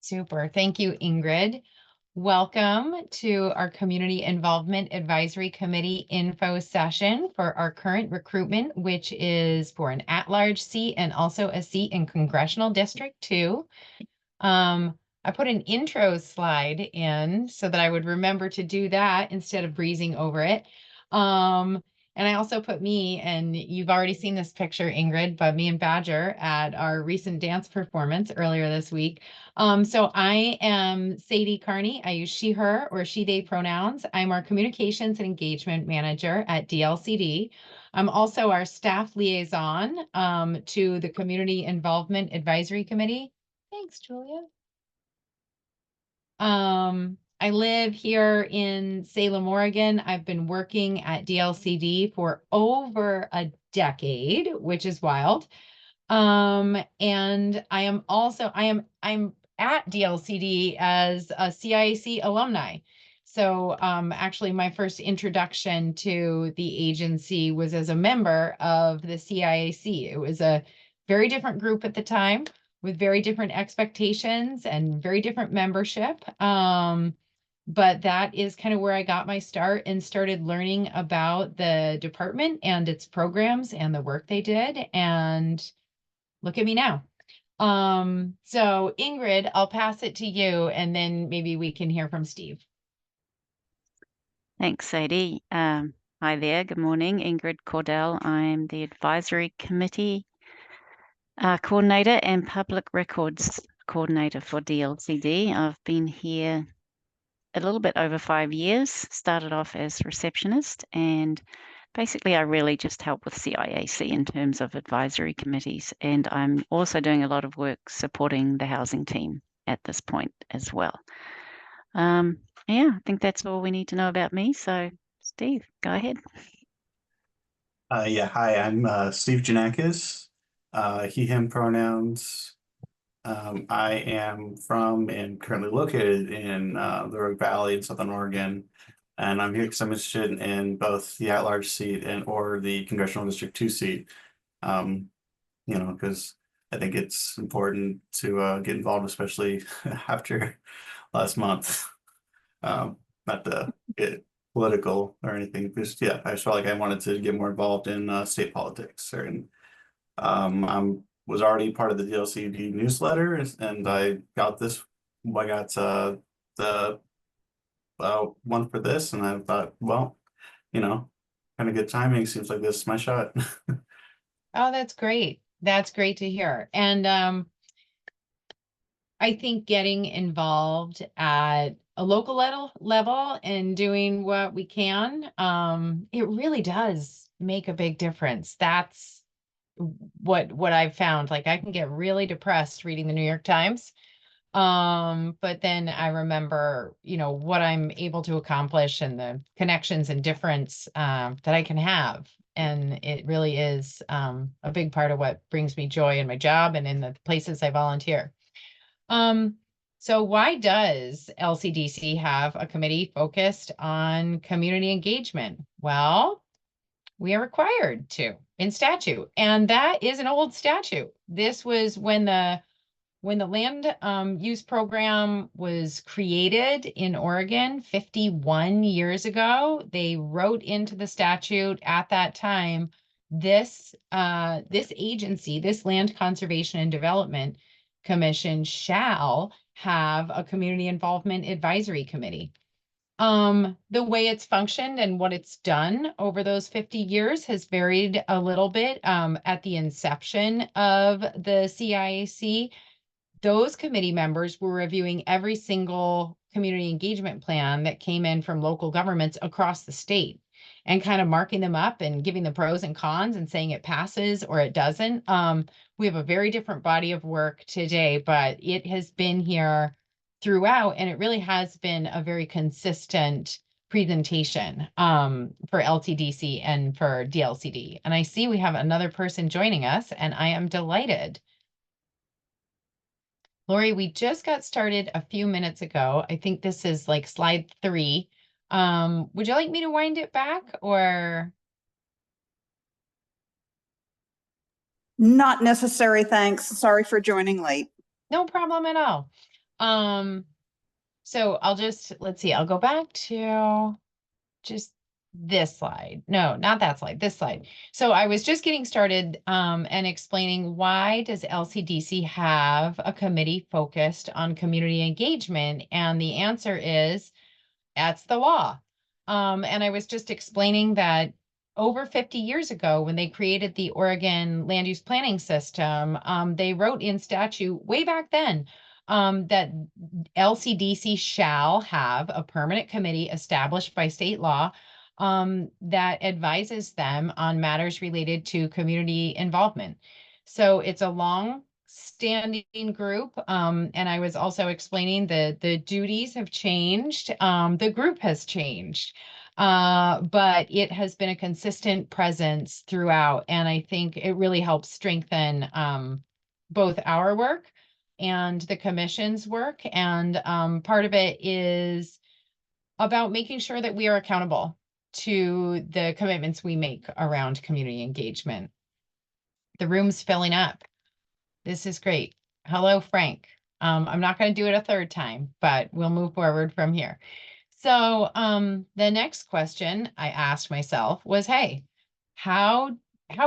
Super. Thank you, Ingrid. Welcome to our Community Involvement Advisory Committee info session for our current recruitment, which is for an at-large seat and also a seat in Congressional District 2. I put an intro slide in so that I would remember to do that instead of breezing over it. And I also put me, and you've already seen this picture, Ingrid, but me and Badger at our recent dance performance earlier this week. So I am Sadie Carney. I use she, her, or she, they pronouns. I'm our communications and engagement manager at DLCD. I'm also our staff liaison to the Community Involvement Advisory Committee. Thanks, Julia. I live here in Salem, Oregon. I've been working at DLCD for over a decade, which is wild. And I'm at DLCD as a CIAC alumni. So actually my first introduction to the agency was as a member of the CIAC. It was a very different group at the time with very different expectations and very different membership. But that is kind of where I got my start and started learning about the department and its programs and the work they did. And look at me now. So Ingrid, I'll pass it to you and then maybe we can hear from Steve. Thanks, Sadie. Hi there. Good morning. Ingrid Cordell. I'm the Advisory Committee Coordinator and Public Records Coordinator for DLCD. I've been here a little bit over 5 years, started off as receptionist, and basically I really just help with CIAC in terms of advisory committees. And I'm also doing a lot of work supporting the housing team at this point as well. Yeah, I think that's all we need to know about me. So Steve, go ahead. Yeah, hi, I'm Steve Janakis, he, him pronouns. I am from and currently located in the Rogue Valley in Southern Oregon. And I'm here because I'm interested in both the at-large seat or the Congressional District 2 seat. You know, because I think it's important to get involved, especially after last month. Not to get political or anything, just yeah, I just felt like I wanted to get more involved in state politics. And I was already part of the DLCD newsletter, and I got the one for this, and I thought, well, you know, kind of good timing. Seems like this is my shot. Oh, that's great. That's great to hear. And I think getting involved at a local level and doing what we can, it really does make a big difference. That's what I've found. Like I can get really depressed reading the New York Times. But then I remember, you know, what I'm able to accomplish and the connections and difference that I can have. And it really is a big part of what brings me joy in my job and in the places I volunteer. So why does LCDC have a committee focused on community engagement? Well, we are required to in statute, and that is an old statute. This was when the land use program was created in Oregon 51 years ago. They wrote into the statute at that time, this agency, this Land Conservation and Development Commission shall have a community involvement advisory committee. The way it's functioned and what it's done over those 50 years has varied a little bit. At the inception of the CIAC, those committee members were reviewing every single community engagement plan that came in from local governments across the state and kind of marking them up and giving the pros and cons and saying it passes or it doesn't. We have a very different body of work today, but it has been here throughout, and it really has been a very consistent presentation for LTDC and for DLCD. And I see we have another person joining us, and I am delighted. Lori, we just got started a few minutes ago. I think this is like slide 3. Would you like me to wind it back or? Not necessary, thanks. Sorry for joining late. No problem at all. So let's see, I'll go back to just this slide. No, not that slide, this slide. So I was just getting started and explaining, why does LCDC have a committee focused on community engagement? And the answer is, that's the law. And I was just explaining that over 50 years ago, when they created the Oregon land use planning system, they wrote in statute way back then that LCDC shall have a permanent committee established by state law that advises them on matters related to community involvement. So it's a long standing group. And I was also explaining the duties have changed. The group has changed. But it has been a consistent presence throughout. And I think it really helps strengthen both our work and the commission's work. And part of it is about making sure that we are accountable to the commitments we make around community engagement. The room's filling up. This is great. Hello, Frank. I'm not going to do it a third time, but we'll move forward from here. So the next question I asked myself was, hey, how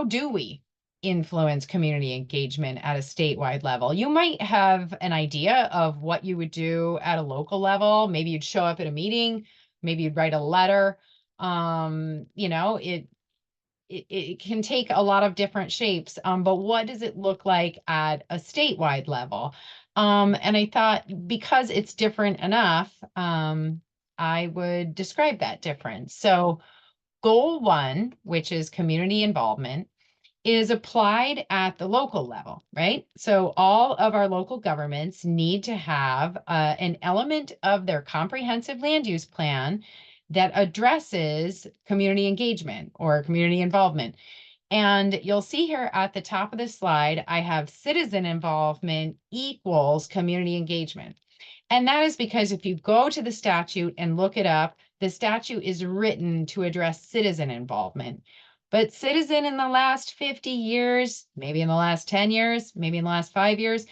do we influence community engagement at a statewide level? You might have an idea of what you would do at a local level. Maybe you'd show up at a meeting, maybe you'd write a letter. You know, it can take a lot of different shapes, but what does it look like at a statewide level? And I thought, because it's different enough, I would describe that difference. So goal 1, which is community involvement, is applied at the local level, right? So all of our local governments need to have an element of their comprehensive land use plan that addresses community engagement or community involvement. And you'll see here at the top of the slide, I have citizen involvement equals community engagement. And that is because if you go to the statute and look it up, the statute is written to address citizen involvement. But citizen in the last 50 years, maybe in the last 10 years, maybe in the last 5 years,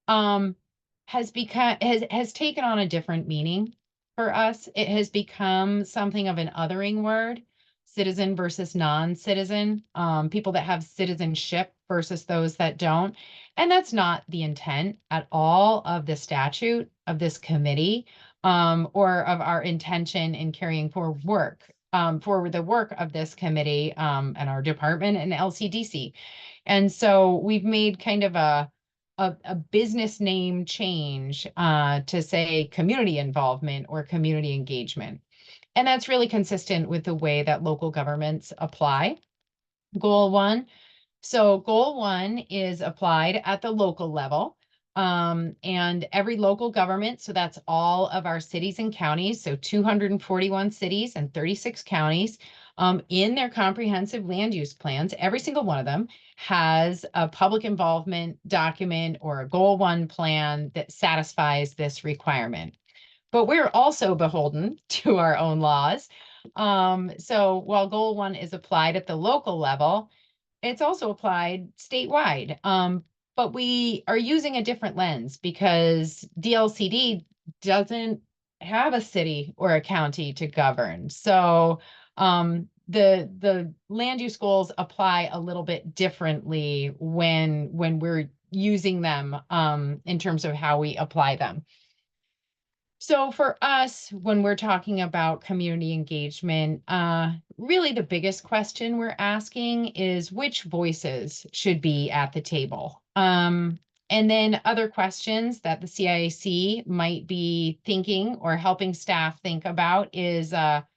has taken on a different meaning for us. It has become something of an othering word, citizen versus non-citizen, people that have citizenship versus those that don't. And that's not the intent at all of the statute of this committee, or of our intention in carrying forward for the work of this committee and our department and LCDC. And so we've made kind of a business name change to say community involvement or community engagement. And that's really consistent with the way that local governments apply goal 1. So goal 1 is applied at the local level. And every local government, so that's all of our cities and counties, so 241 cities and 36 counties, in their comprehensive land use plans, every single one of them has a public involvement document or a goal 1 plan that satisfies this requirement. But we're also beholden to our own laws. So while goal 1 is applied at the local level, it's also applied statewide. But we are using a different lens because DLCD doesn't have a city or a county to govern. So the land use goals apply a little bit differently when we're using them in terms of how we apply them. So for us, when we're talking about community engagement, really the biggest question we're asking is which voices should be at the table? And then other questions that the CIAC might be thinking or helping staff think about is how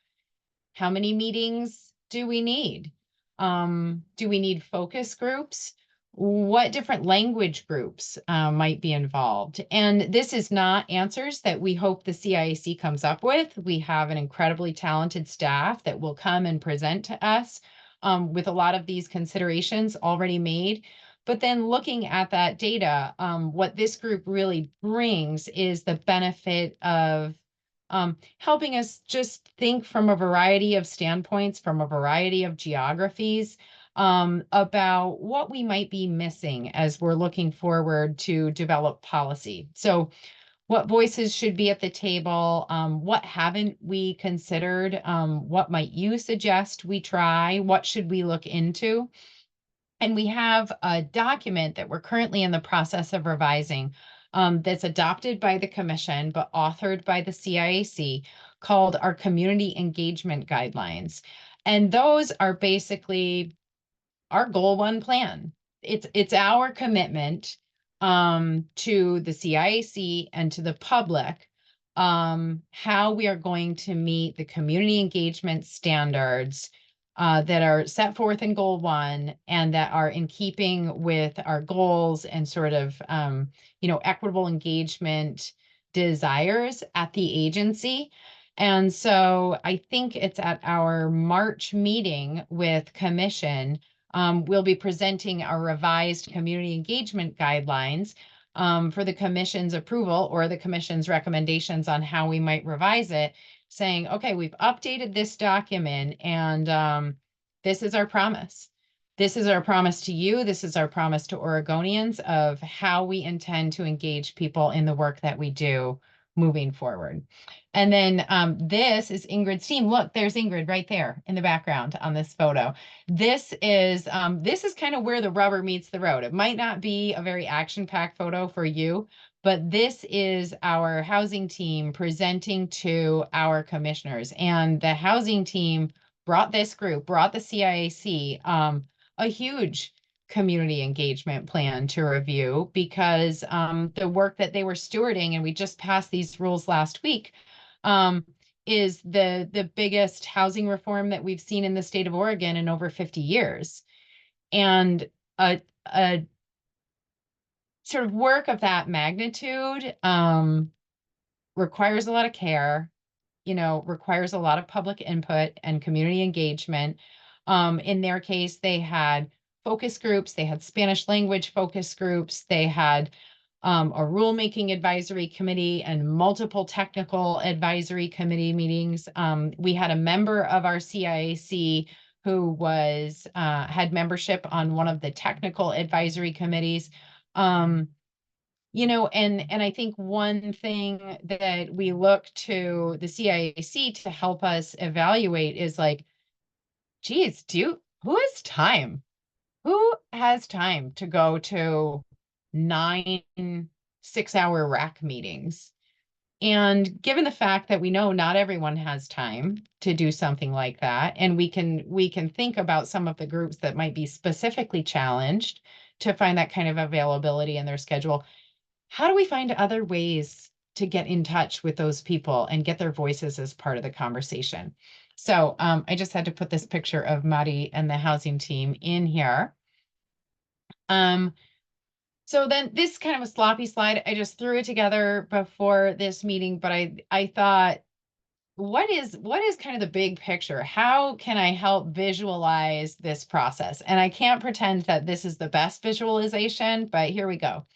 many meetings do we need? Do we need focus groups? What different language groups might be involved? And this is not answers that we hope the CIAC comes up with. We have an incredibly talented staff that will come and present to us with a lot of these considerations already made. But then looking at that data, what this group really brings is the benefit of helping us just think from a variety of standpoints, from a variety of geographies, about what we might be missing as we're looking forward to develop policy. So what voices should be at the table, what haven't we considered, what might you suggest we try, what should we look into? And we have a document that we're currently in the process of revising, that's adopted by the commission, but authored by the CIAC, called our Community Engagement Guidelines. And those are basically our goal one plan. It's our commitment to the CIAC and to the public, how we are going to meet the community engagement standards that are set forth in goal one and that are in keeping with our goals and sort of equitable engagement desires at the agency. And so I think it's at our March meeting with commission, we'll be presenting our revised community engagement guidelines for the commission's approval or the commission's recommendations on how we might revise it, saying, okay, we've updated this document and this is our promise. This is our promise to you. This is our promise to Oregonians of how we intend to engage people in the work that we do moving forward. And then this is Ingrid's team. Look, there's Ingrid right there in the background on this photo. This is kind of where the rubber meets the road. It might not be a very action-packed photo for you, but this is our housing team presenting to our commissioners. And the housing team brought the CIAC a huge community engagement plan to review because the work that they were stewarding, and we just passed these rules last week, is the biggest housing reform that we've seen in the state of Oregon in over 50 years. And a sort of work of that magnitude requires a lot of care, requires a lot of public input and community engagement. In their case, they had focus groups, they had Spanish language focus groups, they had a rulemaking advisory committee and multiple technical advisory committee meetings. We had a member of our CIAC who had membership on one of the technical advisory committees. And I think one thing that we look to the CIAC to help us evaluate is like, geez, who has time? Who has time to go to 9 6-hour rack meetings? And given the fact that we know not everyone has time to do something like that, and we can think about some of the groups that might be specifically challenged to find that kind of availability in their schedule, how do we find other ways to get in touch with those people and get their voices as part of the conversation? So I just had to put this picture of Mari and the housing team in here. So then this kind of a sloppy slide, I just threw it together before this meeting, but I thought, what is kind of the big picture? How can I help visualize this process? And I can't pretend that this is the best visualization, but here we go.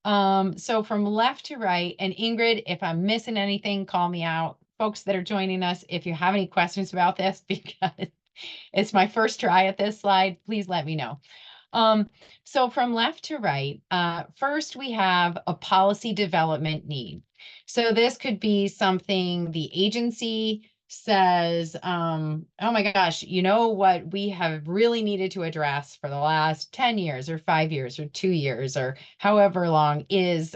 So from left to right, and Ingrid, if I'm missing anything, call me out. Folks that are joining us, if you have any questions about this, because it's my first try at this slide, please let me know. So from left to right, first we have a policy development need. So this could be something the agency says, oh my gosh, you know what we have really needed to address for the last 10 years or 5 years or 2 years or however long is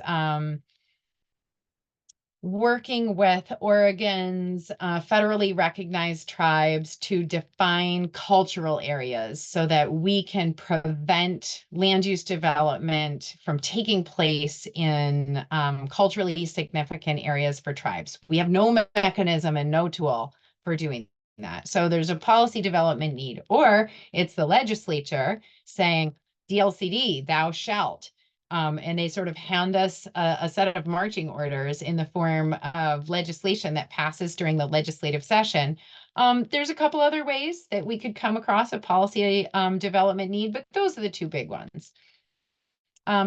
working with Oregon's federally recognized tribes to define cultural areas so that we can prevent land use development from taking place in culturally significant areas for tribes. We have no mechanism and no tool for doing that. So there's a policy development need, or it's the legislature saying, DLCD, thou shalt. And they sort of hand us a set of marching orders in the form of legislation that passes during the legislative session. There's a couple other ways that we could come across a policy development need, but those are the two big ones.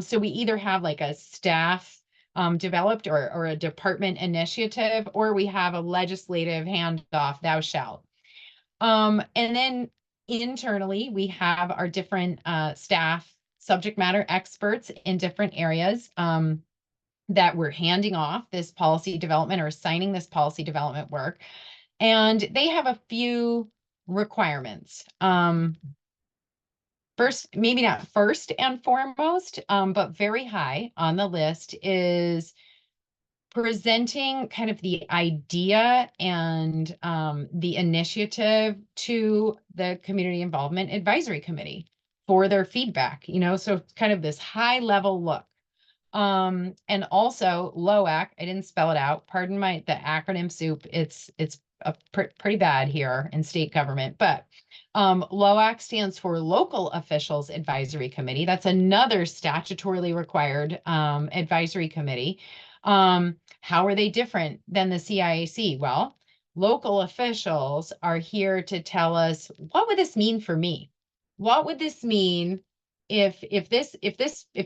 So we either have like a staff developed or a department initiative, or we have a legislative handoff, thou shalt. And then internally, we have our different staff subject matter experts in different areas. that we're handing off this policy development or assigning this policy development work. And they have a few requirements. First, maybe not first and foremost, but very high on the list is presenting kind of the idea and the initiative to the Community Involvement Advisory Committee for their feedback, so kind of this high level look. And also LOAC, I didn't spell it out. Pardon the acronym soup. It's pretty bad here in state government, but LOAC stands for Local Officials Advisory Committee. That's another statutorily required advisory committee. How are they different than the CIAC? Well, local officials are here to tell us, what would this mean for me? What would this mean if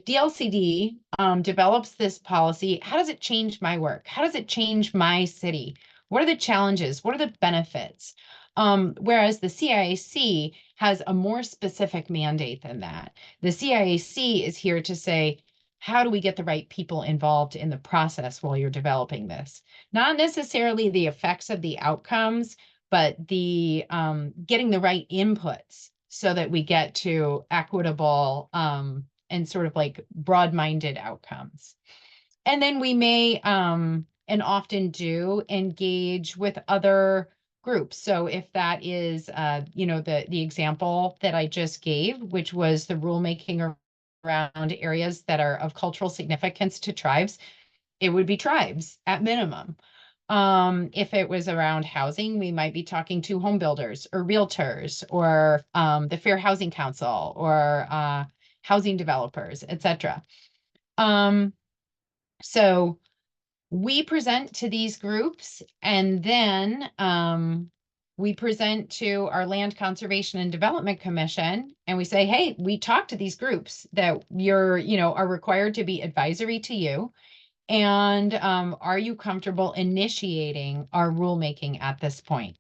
DLCD develops this policy? How does it change my work? How does it change my city? What are the challenges? What are the benefits? Whereas the CIAC has a more specific mandate than that. The CIAC is here to say, how do we get the right people involved in the process while you're developing this? Not necessarily the effects of the outcomes, but the getting the right inputs so that we get to equitable and sort of like broad-minded outcomes. And then we may and often do engage with other groups. So if that is, the example that I just gave, which was the rulemaking around areas that are of cultural significance to tribes, it would be tribes at minimum. If it was around housing, we might be talking to home builders or realtors or the Fair Housing Council or housing developers, etc. So we present to these groups, and then we present to our Land Conservation and Development Commission, and we say, hey, we talked to these groups that are required to be advisory to you. And are you comfortable initiating our rulemaking at this point?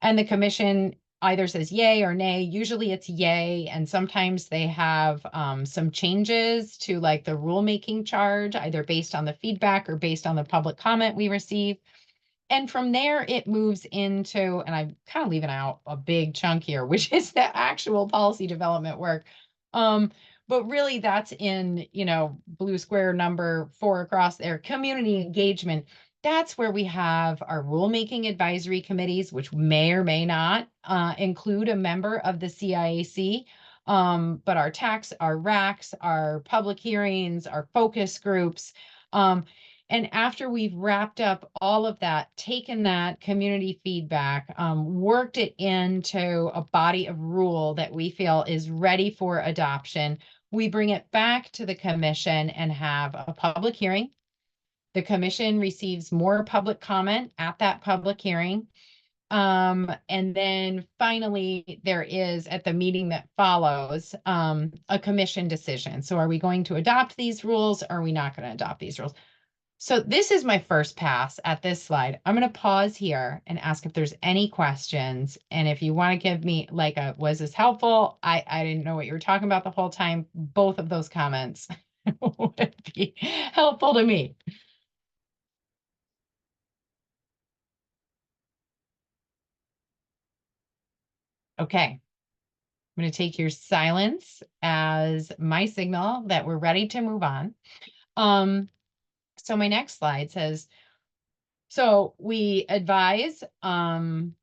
And the commission either says yay or nay. Usually it's yay, and sometimes they have some changes to like the rulemaking charge, either based on the feedback or based on the public comment we receive. And from there, it moves into, and I'm kind of leaving out a big chunk here, which is the actual policy development work. But really that's in, blue square number 4 across there, community engagement. That's where we have our rulemaking advisory committees, which may or may not include a member of the CIAC. But our TACs, our RACs, our public hearings, our focus groups. And after we've wrapped up all of that, taken that community feedback, worked it into a body of rule that we feel is ready for adoption, we bring it back to the commission and have a public hearing. The commission receives more public comment at that public hearing. And then finally, there is at the meeting that follows a commission decision. So are we going to adopt these rules? Or are we not going to adopt these rules? So this is my first pass at this slide. I'm going to pause here and ask if there's any questions. And if you want to give me like was this helpful? I didn't know what you were talking about the whole time. Both of those comments would be helpful to me. Okay. I'm going to take your silence as my signal that we're ready to move on. So my next slide says, so we advise on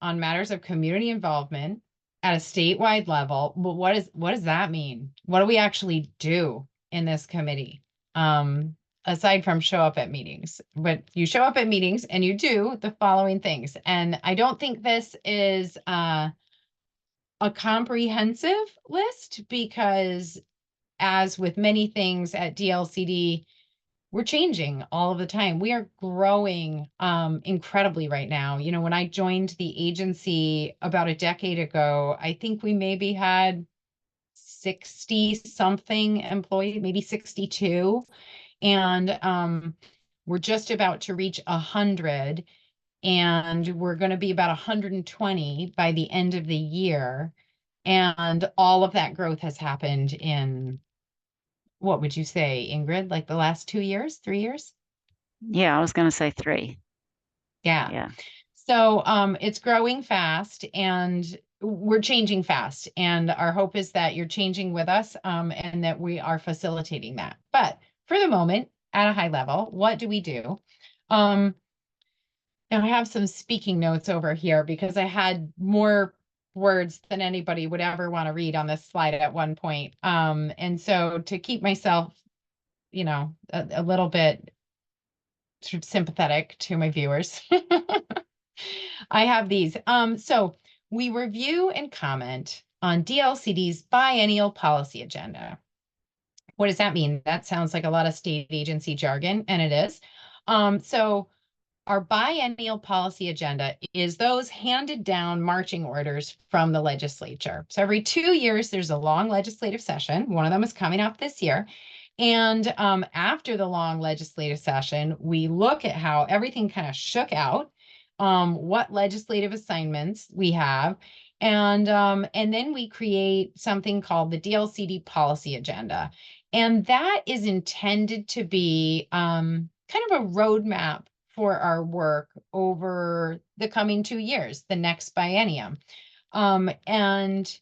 matters of community involvement at a statewide level. But what does that mean? What do we actually do in this committee? Aside from show up at meetings, but you show up at meetings and you do the following things. And I don't think this is a comprehensive list, because as with many things at DLCD, we're changing all of the time. We are growing incredibly right now. When I joined the agency about a decade ago, I think we maybe had 60 something employees, maybe 62. And we're just about to reach 100. And we're going to be about 120 by the end of the year. And all of that growth has happened in what would you say, Ingrid? Like the last 2 years, 3 years? Yeah, I was going to say 3. Yeah. Yeah. So it's growing fast and we're changing fast. And our hope is that you're changing with us and that we are facilitating that. But for the moment, at a high level, what do we do? Now I have some speaking notes over here because I had more words than anybody would ever want to read on this slide at one point. And so to keep myself, a little bit sort of sympathetic to my viewers, I have these. So we review and comment on DLCD's biennial policy agenda. What does that mean? That sounds like a lot of state agency jargon, and it is. So our biennial policy agenda is those handed down marching orders from the legislature. So every 2 years, there's a long legislative session. One of them is coming up this year. And after the long legislative session, we look at how everything kind of shook out, what legislative assignments we have, and then we create something called the DLCD policy agenda. And that is intended to be kind of a roadmap for our work over the coming 2 years, the next biennium. And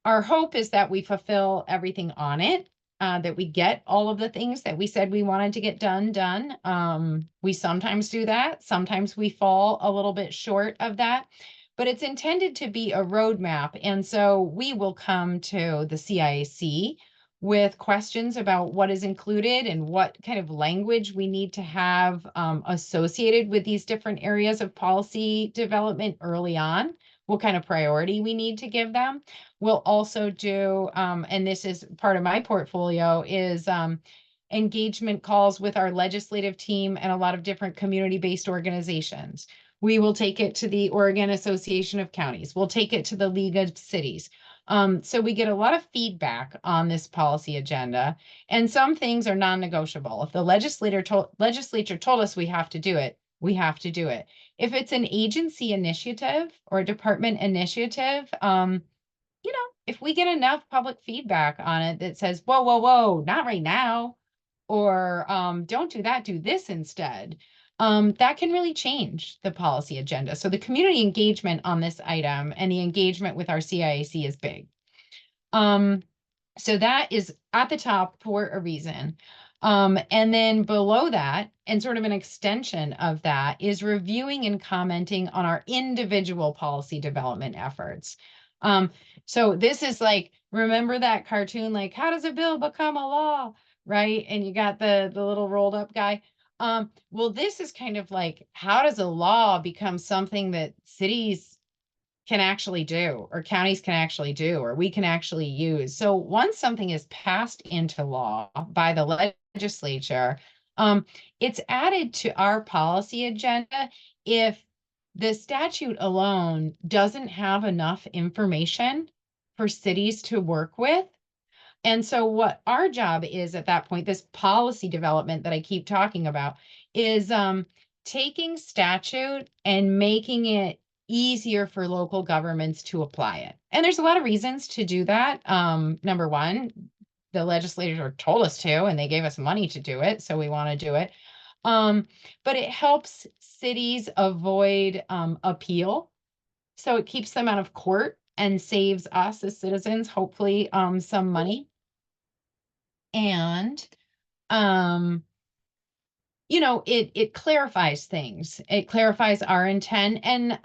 our hope is that we fulfill everything on it, that we get all of the things that we said we wanted to get done. We sometimes do that. Sometimes we fall a little bit short of that, but it's intended to be a roadmap. And so we will come to the CIAC with questions about what is included and what kind of language we need to have associated with these different areas of policy development early on, what kind of priority we need to give them. We'll also do, and this is part of my portfolio, is engagement calls with our legislative team and a lot of different community-based organizations. We will take it to the Oregon Association of Counties. We'll take it to the League of Cities. So we get a lot of feedback on this policy agenda, and some things are non-negotiable. If the legislature told us we have to do it, we have to do it. If it's an agency initiative or a department initiative, if we get enough public feedback on it that says, whoa, whoa, whoa, not right now, or don't do that, do this instead, that can really change the policy agenda. So the community engagement on this item and the engagement with our CIAC is big. So that is at the top for a reason. And then below that, and sort of an extension of that, is reviewing and commenting on our individual policy development efforts. So this is like, remember that cartoon, like, how does a bill become a law, right? And you got the little rolled up guy. Well, this is kind of like, how does a law become something that cities can actually do, or counties can actually do, or we can actually use? So once something is passed into law by the legislature, it's added to our policy agenda if the statute alone doesn't have enough information for cities to work with. And so what our job is at that point, this policy development that I keep talking about, is taking statute and making it easier for local governments to apply it. And there's a lot of reasons to do that. Number one, the legislature told us to, and they gave us money to do it, so we want to do it. But it helps cities avoid appeal. So it keeps them out of court and saves us as citizens, hopefully, some money. And it clarifies things. It clarifies our intent. And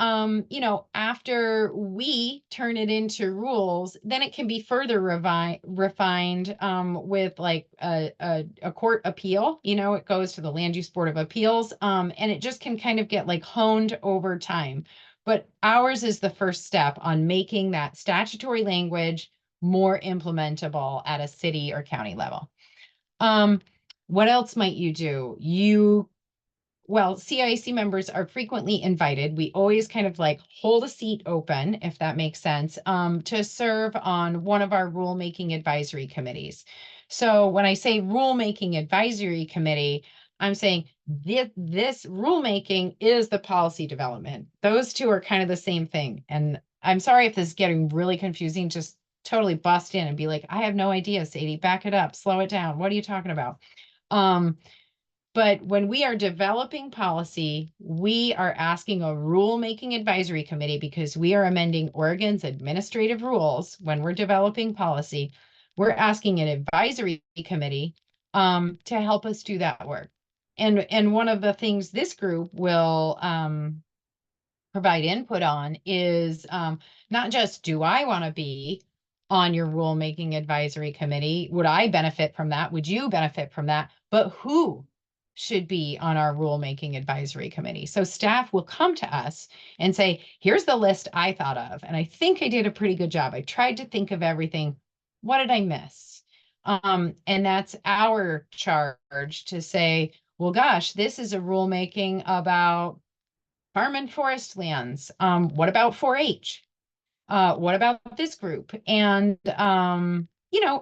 after we turn it into rules, then it can be further refined with like a court appeal. It goes to the Land Use Board of Appeals, and it just can kind of get like honed over time. But ours is the first step on making that statutory language more implementable at a city or county level. What else might you do? Well, CIAC members are frequently invited. We always kind of like hold a seat open, if that makes sense, to serve on one of our rulemaking advisory committees. So when I say rulemaking advisory committee, I'm saying this rulemaking is the policy development. Those two are kind of the same thing. And I'm sorry if this is getting really confusing. Just totally bust in and be like, I have no idea, Sadie, back it up, slow it down. What are you talking about? But when we are developing policy, we are asking a rulemaking advisory committee, because we are amending Oregon's administrative rules when we're developing policy. We're asking an advisory committee to help us do that work. And one of the things this group will provide input on is not just, do I want to be on your rulemaking advisory committee? Would I benefit from that? Would you benefit from that? But who should be on our rulemaking advisory committee? So staff will come to us and say, here's the list I thought of. And I think I did a pretty good job. I tried to think of everything. What did I miss? And that's our charge to say, well, gosh, this is a rulemaking about farm and forest lands. What about 4-H? What about this group? And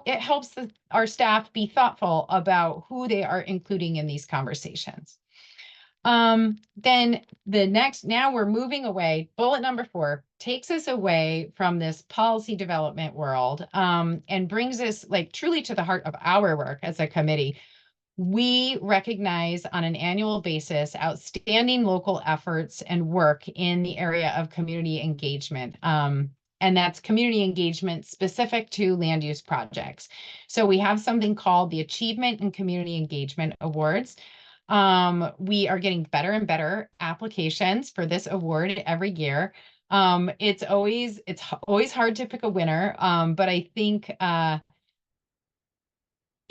it helps our staff be thoughtful about who they are including in these conversations. Then now we're moving away. Bullet number 4 takes us away from this policy development world, and brings us like truly to the heart of our work as a committee. We recognize on an annual basis outstanding local efforts and work in the area of community engagement. And that's community engagement specific to land use projects. So we have something called the Achievement and Community Engagement Awards. We are getting better and better applications for this award every year. It's always hard to pick a winner, but I think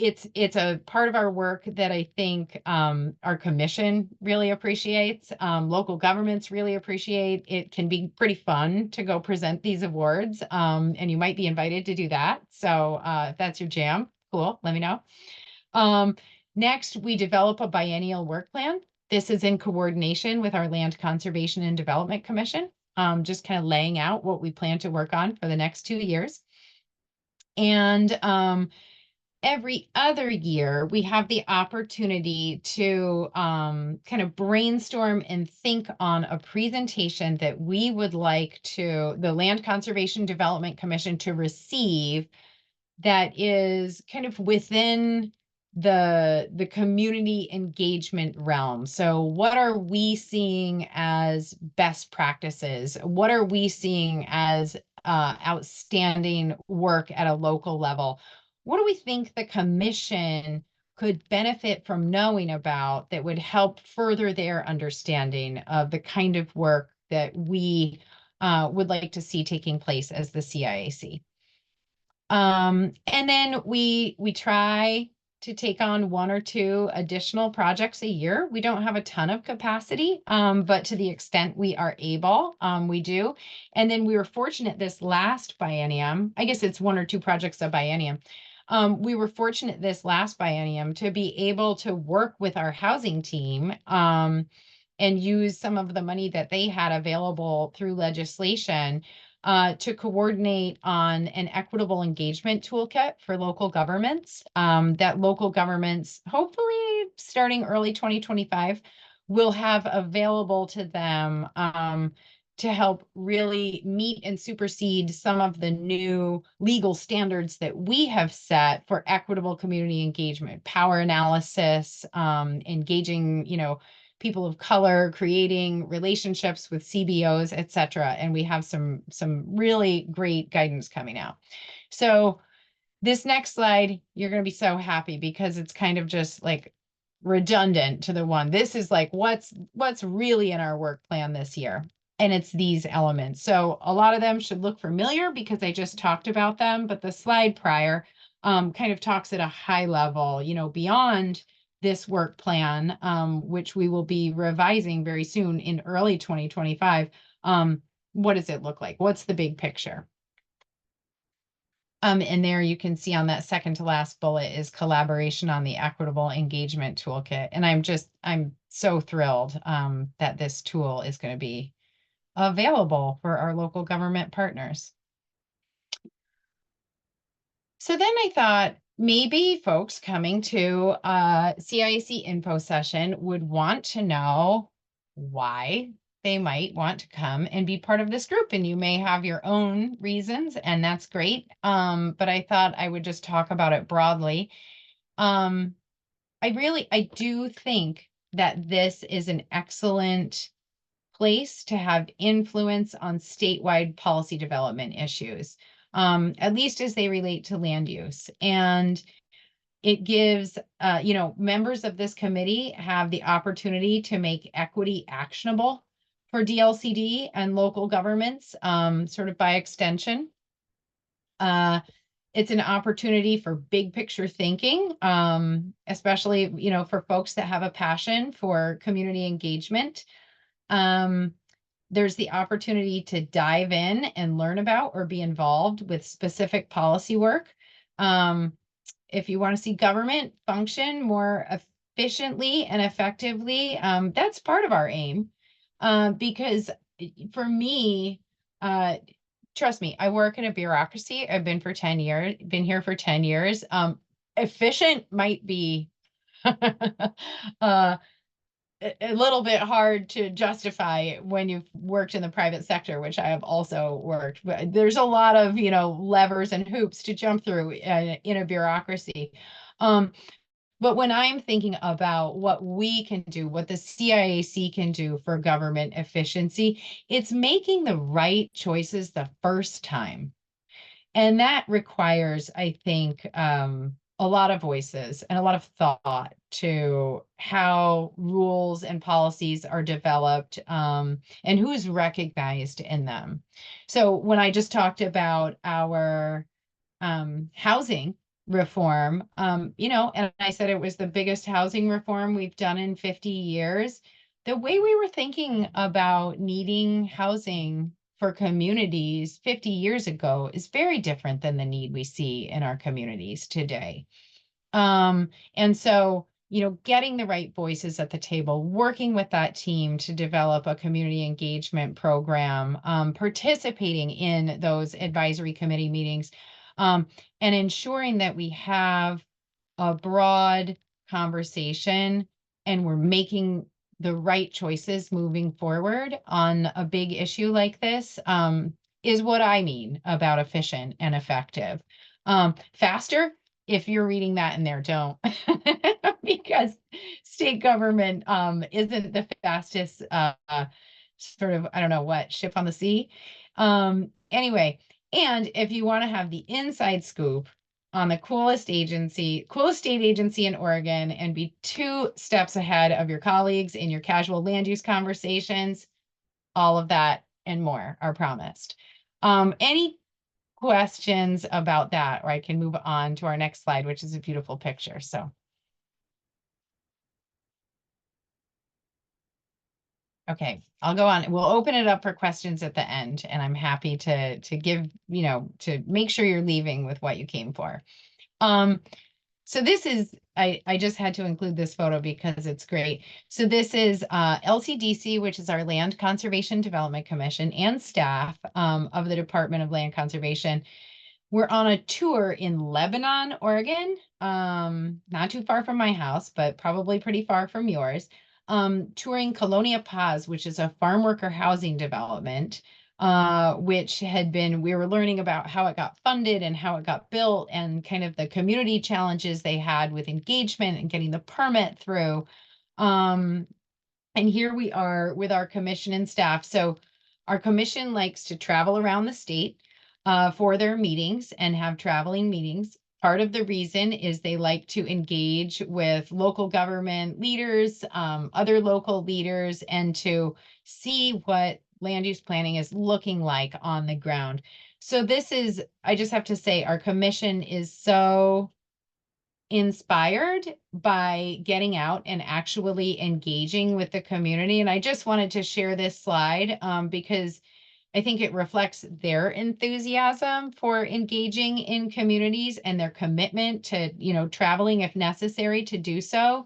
it's a part of our work that I think our commission really appreciates. Local governments really appreciate. It can be pretty fun to go present these awards, and you might be invited to do that. So if that's your jam, cool, let me know. Next, we develop a biennial work plan. This is in coordination with our Land Conservation and Development Commission, just kind of laying out what we plan to work on for the next 2 years. And every other year, we have the opportunity to kind of brainstorm and think on a presentation that we would like the Land Conservation Development Commission to receive, that is kind of within the community engagement realm. So what are we seeing as best practices? What are we seeing as outstanding work at a local level? What do we think the commission could benefit from knowing about that would help further their understanding of the kind of work that we would like to see taking place as the CIAC? And then we try to take on 1 or 2 additional projects a year. We don't have a ton of capacity, but to the extent we are able, we do. And then we were fortunate this last biennium, I guess it's 1 or 2 projects a biennium. We were fortunate this last biennium to be able to work with our housing team, and use some of the money that they had available through legislation to coordinate on an equitable engagement toolkit for local governments, that local governments, hopefully starting early 2025, will have available to them to help really meet and supersede some of the new legal standards that we have set for equitable community engagement, power analysis, engaging, people of color, creating relationships with CBOs, et cetera. And we have some really great guidance coming out. So this next slide, you're going to be so happy, because it's kind of just like redundant to the one. This is like what's really in our work plan this year. And it's these elements. So a lot of them should look familiar because I just talked about them, but the slide prior kind of talks at a high level, beyond this work plan, which we will be revising very soon in early 2025. What does it look like? What's the big picture? And there you can see on that second to last bullet is collaboration on the equitable engagement toolkit. And I'm so thrilled that this tool is going to be available for our local government partners. So then I thought maybe folks coming to a CIAC info session would want to know why they might want to come and be part of this group, and you may have your own reasons, and that's great. But I thought I would just talk about it broadly. I do think that this is an excellent place to have influence on statewide policy development issues, at least as they relate to land use. And it gives, members of this committee have the opportunity to make equity actionable for DLCD and local governments, sort of by extension. It's an opportunity for big picture thinking, especially, for folks that have a passion for community engagement. There's the opportunity to dive in and learn about or be involved with specific policy work. If you want to see government function more efficiently and effectively, that's part of our aim. Because for me, trust me, I work in a bureaucracy. I've been here for 10 years. Efficient might be a little bit hard to justify when you've worked in the private sector, which I have also worked. But there's a lot of, levers and hoops to jump through in a bureaucracy. But when I'm thinking about what we can do, what the CIAC can do for government efficiency, it's making the right choices the first time. And that requires, I think, a lot of voices and a lot of thought to how rules and policies are developed, and who's recognized in them. So when I just talked about our housing reform, and I said it was the biggest housing reform we've done in 50 years, the way we were thinking about needing housing for communities 50 years ago is very different than the need we see in our communities today. And so, getting the right voices at the table, working with that team to develop a community engagement program, participating in those advisory committee meetings, and ensuring that we have a broad conversation and we're making the right choices moving forward on a big issue like this, is what I mean about efficient and effective. Faster, if you're reading that in there, don't, because state government isn't the fastest sort of, I don't know what, ship on the sea. Anyway, and if you want to have the inside scoop on the coolest state agency in Oregon and be 2 steps ahead of your colleagues in your casual land use conversations, all of that and more are promised. Any questions about that, or I can move on to our next slide, which is a beautiful picture. So. Okay, I'll go on. We'll open it up for questions at the end, and I'm happy to give, to make sure you're leaving with what you came for. So this is, I just had to include this photo because it's great. So this is LCDC, which is our Land Conservation Development Commission, and staff of the Department of Land Conservation. We're on a tour in Lebanon, Oregon, not too far from my house, but probably pretty far from yours. Touring Colonia Paz, which is a farm worker housing development, which we were learning about how it got funded and how it got built and kind of the community challenges they had with engagement and getting the permit through. And here we are with our commission and staff. So our commission likes to travel around the state for their meetings and have traveling meetings. Part of the reason is they like to engage with local government leaders, other local leaders, and to see what land use planning is looking like on the ground. So I just have to say, our commission is so inspired by getting out and actually engaging with the community. And I just wanted to share this slide because I think it reflects their enthusiasm for engaging in communities and their commitment to, traveling if necessary to do so.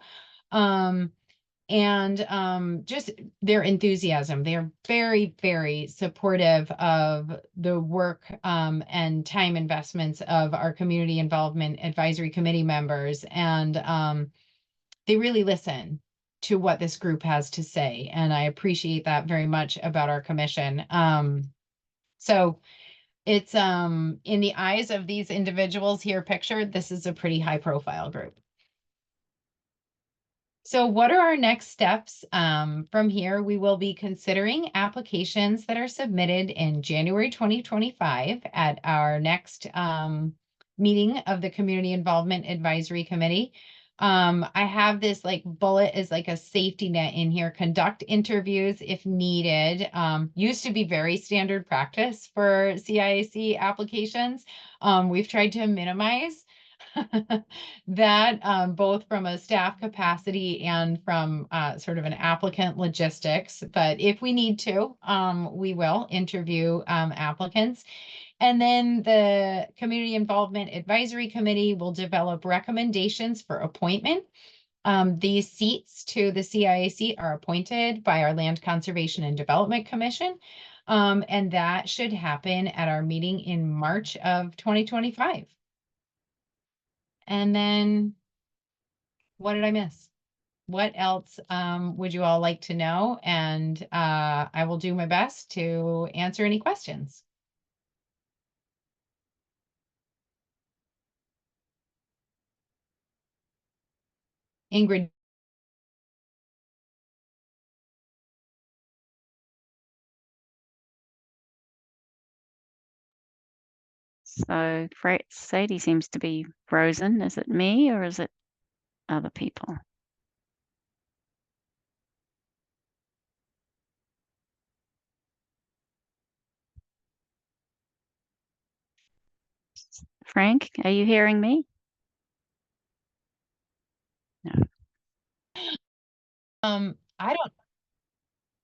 Just their enthusiasm. They are very, very supportive of the work and time investments of our community involvement advisory committee members. And they really listen. to what this group has to say. And I appreciate that very much about our commission. So it's in the eyes of these individuals here pictured, this is a pretty high profile group. So what are our next steps? From here, we will be considering applications that are submitted in January 2025 at our next meeting of the Community Involvement Advisory Committee. I have this like bullet as like a safety net in here, conduct interviews if needed. Used to be very standard practice for CIAC applications. We've tried to minimize that both from a staff capacity and from sort of an applicant logistics. But if we need to, we will interview applicants. And then the Community Involvement Advisory Committee will develop recommendations for appointment. These seats to the CIAC are appointed by our Land Conservation and Development Commission. And that should happen at our meeting in March of 2025. And then what did I miss? What else would you all like to know? And I will do my best to answer any questions. Ingrid. So Sadie seems to be frozen. Is it me or is it other people? Frank, are you hearing me? No. I don't,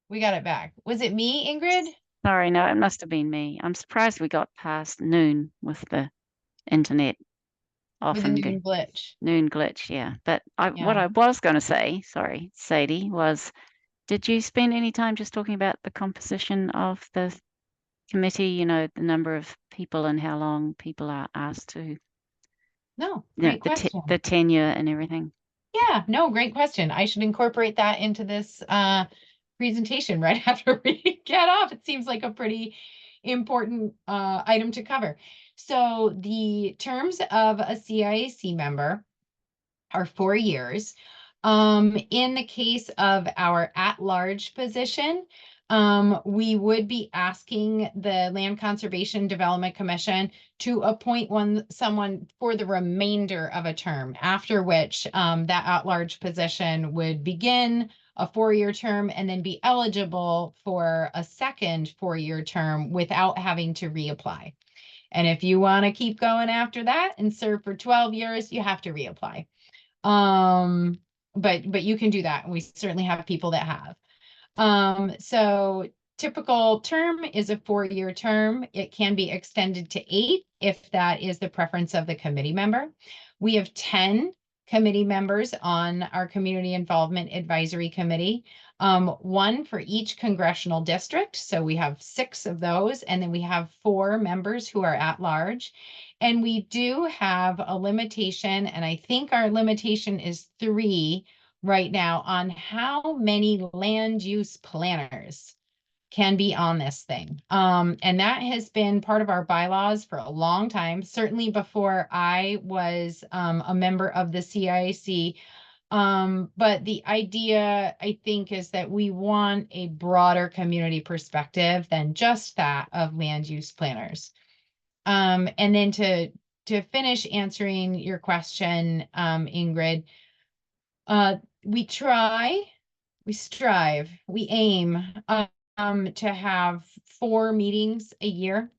we got it back. Was it me, Ingrid? Sorry, no, it must have been me. I'm surprised we got past noon with the internet. With a Often noon glitch. noon glitch, yeah. But what Yeah. I was going to say, sorry, Sadie, was did you spend any time just talking about the composition of the committee, you know, the number of people and how long people are asked to, No, you know, great question. the tenure and everything? Yeah, no, great question. I should incorporate that into this presentation right after we get off. It seems like a pretty important item to cover. So the terms of a CIAC member are 4 years. In the case of our at-large position, we would be asking the Land Conservation Development Commission to appoint someone for the remainder of a term, after which that at-large position would begin a 4-year term and then be eligible for a second 4-year term without having to reapply. And if you want to keep going after that and serve for 12 years, you have to reapply. But you can do that. And we certainly have people that have. So typical term is a 4-year term. It can be extended to 8 if that is the preference of the committee member. We have 10 committee members on our Community Involvement Advisory Committee, 1 for each congressional district. So we have 6 of those, and then we have 4 members who are at large. And we do have a limitation, and I think our limitation is 3 right now on how many land use planners can be on this thing. And that has been part of our bylaws for a long time, certainly before I was a member of the CIAC. But the idea, I think, is that we want a broader community perspective than just that of land use planners. And then to finish answering your question, Ingrid, we strive, we aim to have 4 meetings a year.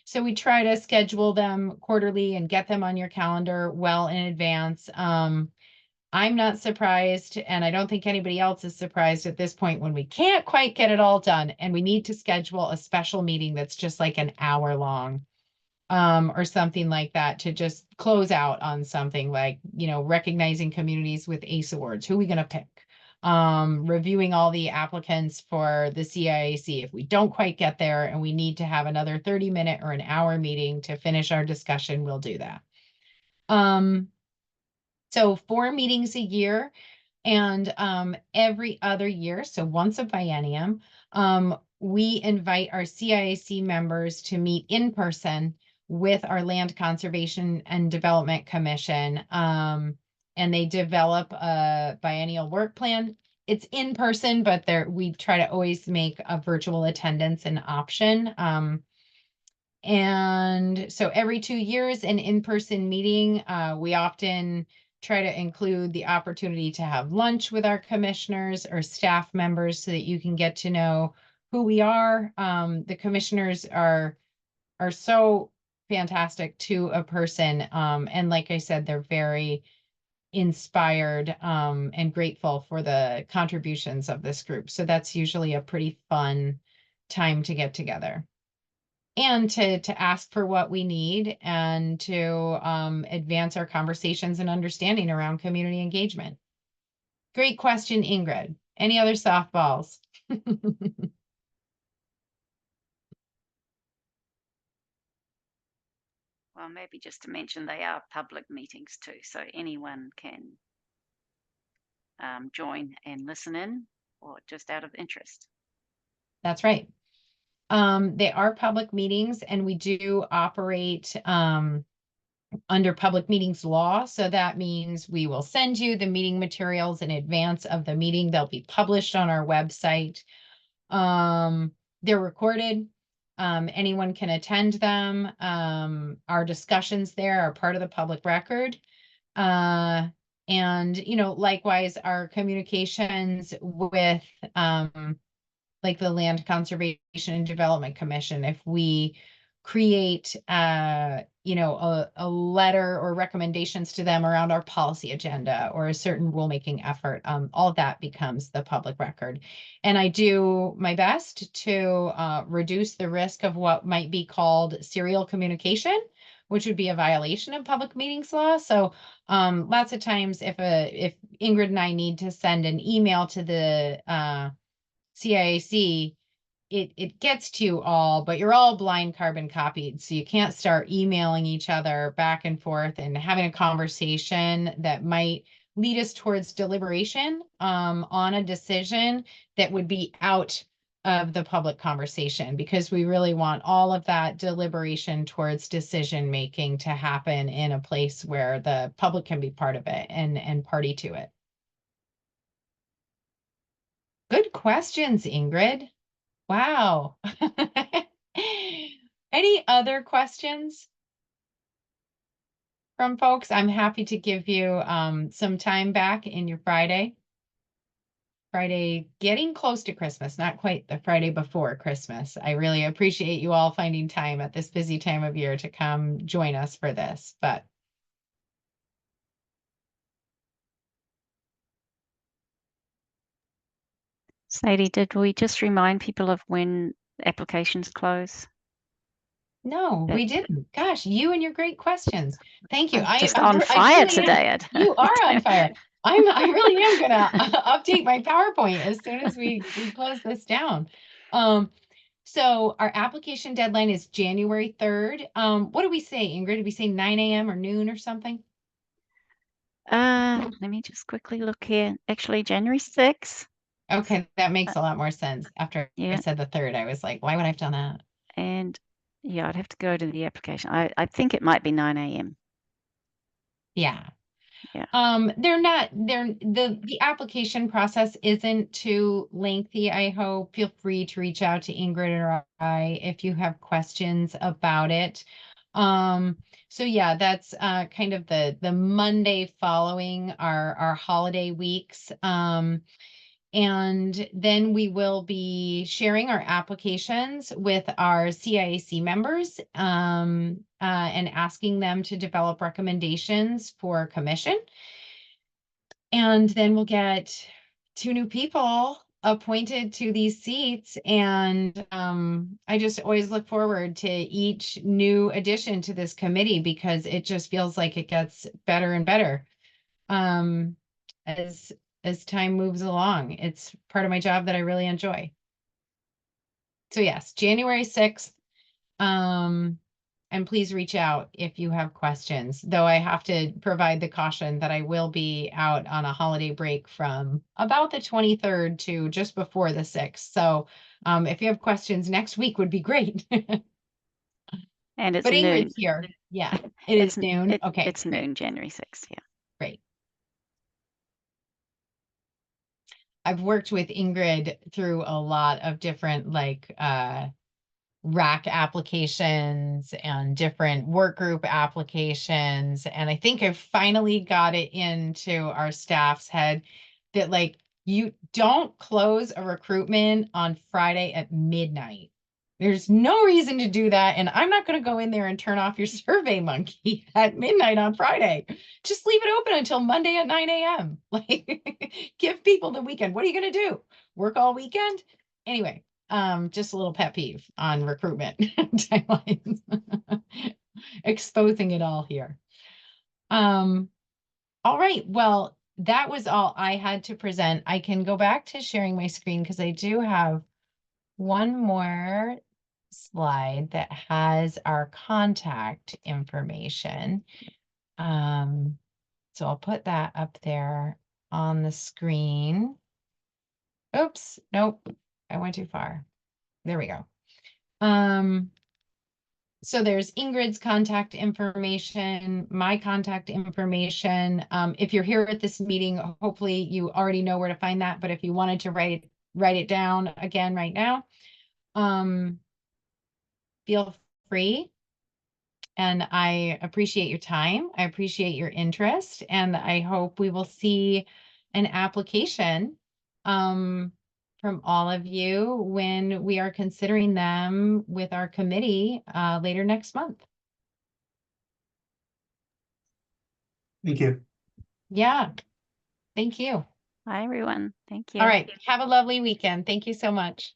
So we try to schedule them quarterly and get them on your calendar well in advance. I'm not surprised, and I don't think anybody else is surprised at this point when we can't quite get it all done and we need to schedule a special meeting that's just like an hour long. Or something like that to just close out on something like, recognizing communities with ACE awards. Who are we going to pick? Reviewing all the applicants for the CIAC. If we don't quite get there and we need to have another 30-minute or an hour meeting to finish our discussion, we'll do that. So 4 meetings a year. And every other year, so once a biennium, we invite our CIAC members to meet in person with our Land Conservation and Development Commission. And they develop a biennial work plan. It's in person, but we try to always make a virtual attendance an option. And so every 2 years, an in-person meeting, we often try to include the opportunity to have lunch with our commissioners or staff members so that you can get to know who we are. The commissioners are so fantastic to a person. And like I said, they're very inspired and grateful for the contributions of this group. So that's usually a pretty fun time to get together and to ask for what we need and to advance our conversations and understanding around community engagement. Great question, Ingrid. Any other softballs? Well, maybe just to mention they are public meetings too, so anyone can join and listen in, or just out of interest. That's right. They are public meetings, and we do operate under public meetings law. So that means we will send you the meeting materials in advance of the meeting. They'll be published on our website. They're recorded. Anyone can attend them. Our discussions there are part of the public record. And, likewise, our communications with, like the Land Conservation and Development Commission, if we create, a letter or recommendations to them around our policy agenda or a certain rulemaking effort, all of that becomes the public record. And I do my best to reduce the risk of what might be called serial communication, which would be a violation of public meetings law. So lots of times if Ingrid and I need to send an email to the CIAC, it gets to you all, but you're all blind carbon copied. So you can't start emailing each other back and forth and having a conversation that might lead us towards deliberation on a decision that would be out of the public conversation, because we really want all of that deliberation towards decision making to happen in a place where the public can be part of it and party to it. Good questions, Ingrid. Wow. Any other questions from folks? I'm happy to give you some time back in your Friday. Friday, getting close to Christmas, not quite the Friday before Christmas. I really appreciate you all finding time at this busy time of year to come join us for this, but Sadie, did we just remind people of when applications close? no, we didn't. Gosh, you and your great questions. Thank you. I'm just I on fire truly today. am. You are on fire. I really am gonna update my PowerPoint as soon as we close this down. So our application deadline is January 3rd. What do we say, Ingrid? Did we say 9 a.m. or noon or something? Let me just quickly look here. Actually, January 6th. Okay, that makes a lot more sense. After I Yeah. said the 3rd, I was like, why would I have done that? And yeah, I'd have to go to the application. I think it might be 9 a.m. Yeah. Yeah. The application process isn't too lengthy, I hope. Feel free to reach out to Ingrid or I if you have questions about it. So yeah, that's kind of the Monday following our holiday weeks. And then we will be sharing our applications with our CIAC members and asking them to develop recommendations for commission. And then we'll get 2 new people appointed to these seats. And I just always look forward to each new addition to this committee, because it just feels like it gets better and better as time moves along. It's part of my job that I really enjoy. So yes, January 6th. And please reach out if you have questions, though I have to provide the caution that I will be out on a holiday break from about the 23rd to just before the 6th. So if you have questions next week would be great. And it's But noon. Ingrid's here. Yeah, it is noon. Okay, It's noon, January 6th. Yeah. great. I've worked with Ingrid through a lot of different like rack applications and different work group applications. And I think I've finally got it into our staff's head that like you don't close a recruitment on Friday at midnight. There's no reason to do that. And I'm not going to go in there and turn off your survey monkey at midnight on Friday. Just leave it open until Monday at 9 a.m. Like give people the weekend. What are you going to do? Work all weekend? Anyway, just a little pet peeve on recruitment timelines. Exposing it all here. All right. Well, that was all I had to present. I can go back to sharing my screen because I do have one more slide that has our contact information. So I'll put that up there on the screen. Oops, nope, I went too far. There we go. So there's Ingrid's contact information, my contact information. If you're here at this meeting, hopefully you already know where to find that. But if you wanted to write it down again right now, feel free. And I appreciate your time. I appreciate your interest, and I hope we will see an application from all of you when we are considering them with our committee later next month. Thank you. Yeah, thank you. Bye, everyone. Thank you. All right, have a lovely weekend. Thank you so much.